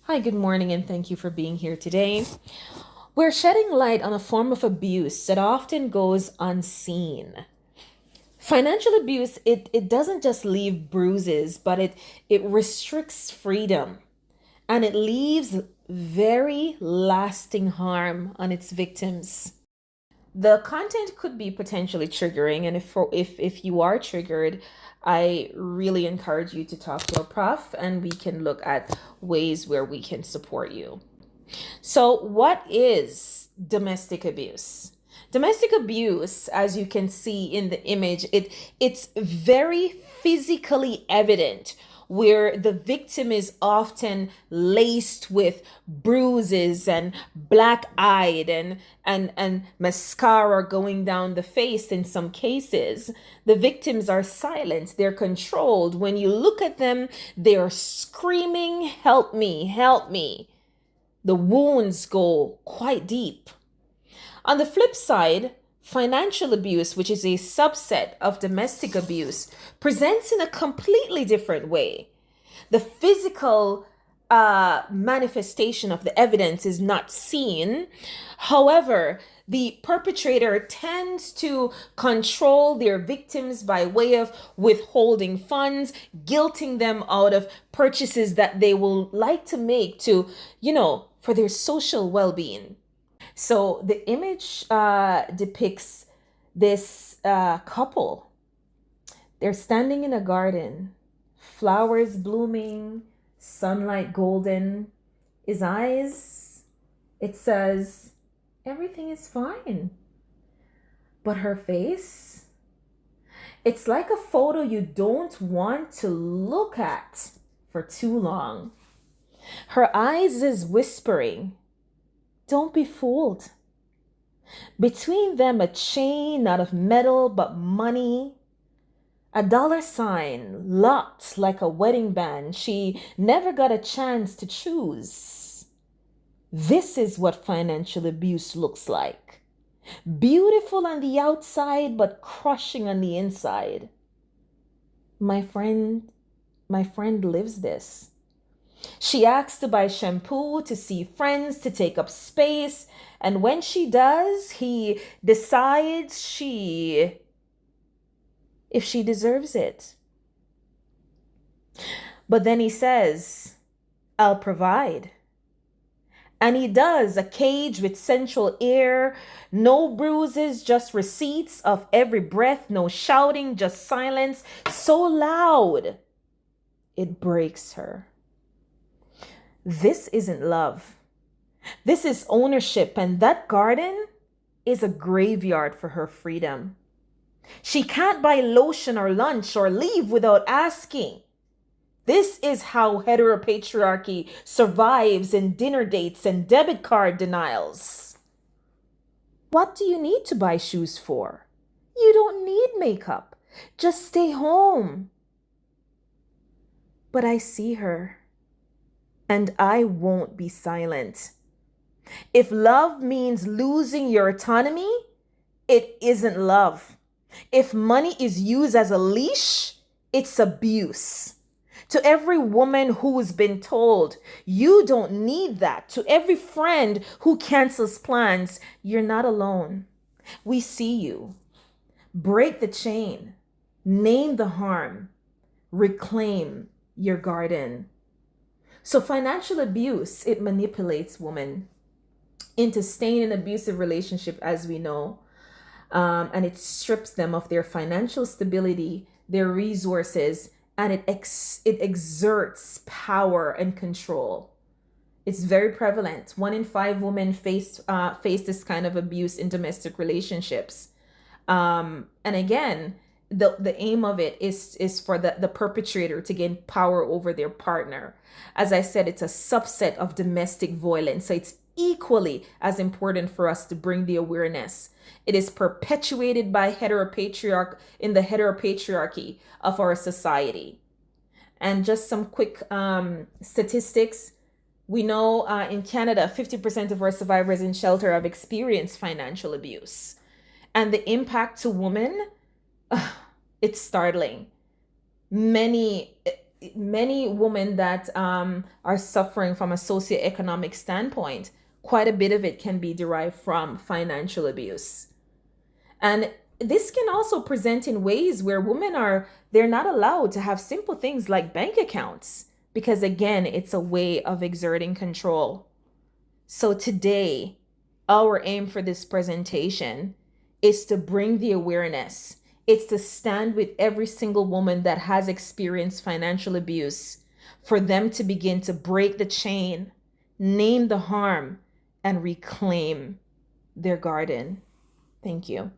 Hi, good morning, and thank you for being here today. We're shedding light on a form of abuse that often goes unseen. Financial abuse, it doesn't just leave bruises, but it restricts freedom and it leaves very lasting harm on its victims. The content could be potentially triggering, and if you are triggered, I really encourage you to talk to a prof and we can look at ways where we can support you. So, what is domestic abuse? Domestic abuse, as you can see in the image, it's very physically evident where the victim is often laced with bruises and black-eyed and mascara going down the face in some cases. The victims are silent, they're controlled. When you look at them, they are screaming, "Help me, help me." The wounds go quite deep. On the flip side, financial abuse, which is a subset of domestic abuse, presents in a completely different way. The physical manifestation of the evidence is not seen. However, the perpetrator tends to control their victims by way of withholding funds, guilting them out of purchases that they will like to make to, for their social well being. So the image depicts this couple. They're standing in a garden, flowers blooming, sunlight golden. His eyes, it says, everything is fine. But her face, it's like a photo you don't want to look at for too long. Her eyes is whispering, don't be fooled. Between them, a chain not of metal but money, a dollar sign locked like a wedding band. She never got a chance to choose. This is what financial abuse looks like. Beautiful on the outside, but crushing on the inside. My friend lives this. She asks to buy shampoo, to see friends, to take up space. And when she does, he decides if she deserves it. But then he says, I'll provide. And he does, a cage with central air, no bruises, just receipts of every breath, no shouting, just silence, so loud it breaks her. This isn't love. This is ownership, and that garden is a graveyard for her freedom. She can't buy lotion or lunch or leave without asking. This is how heteropatriarchy survives in dinner dates and debit card denials. What do you need to buy shoes for? You don't need makeup. Just stay home. But I see her, and I won't be silent. If love means losing your autonomy, it isn't love. If money is used as a leash, it's abuse. To every woman who's been told, you don't need that. To every friend who cancels plans, you're not alone. We see you. Break the chain. Name the harm. Reclaim your garden. So financial abuse, it manipulates women into staying in an abusive relationship, as we know, and it strips them of their financial stability, their resources, and it exerts power and control. It's very prevalent. 1 in 5 women face this kind of abuse in domestic relationships. And again, the aim of it is for the perpetrator to gain power over their partner. As I said, it's a subset of domestic violence. So it's equally as important for us to bring the awareness. It is perpetuated by in the heteropatriarchy of our society. And just some quick statistics. We know in Canada, 50% of our survivors in shelter have experienced financial abuse. And the impact to women, it's startling. Many many women that are suffering from a socioeconomic standpoint, quite a bit of it can be derived from financial abuse. And this can also present in ways where they're not allowed to have simple things like bank accounts, because again, it's a way of exerting control. So today, our aim for this presentation is to bring the awareness. It's to stand with every single woman that has experienced financial abuse, for them to begin to break the chain, name the harm, and reclaim their garden. Thank you.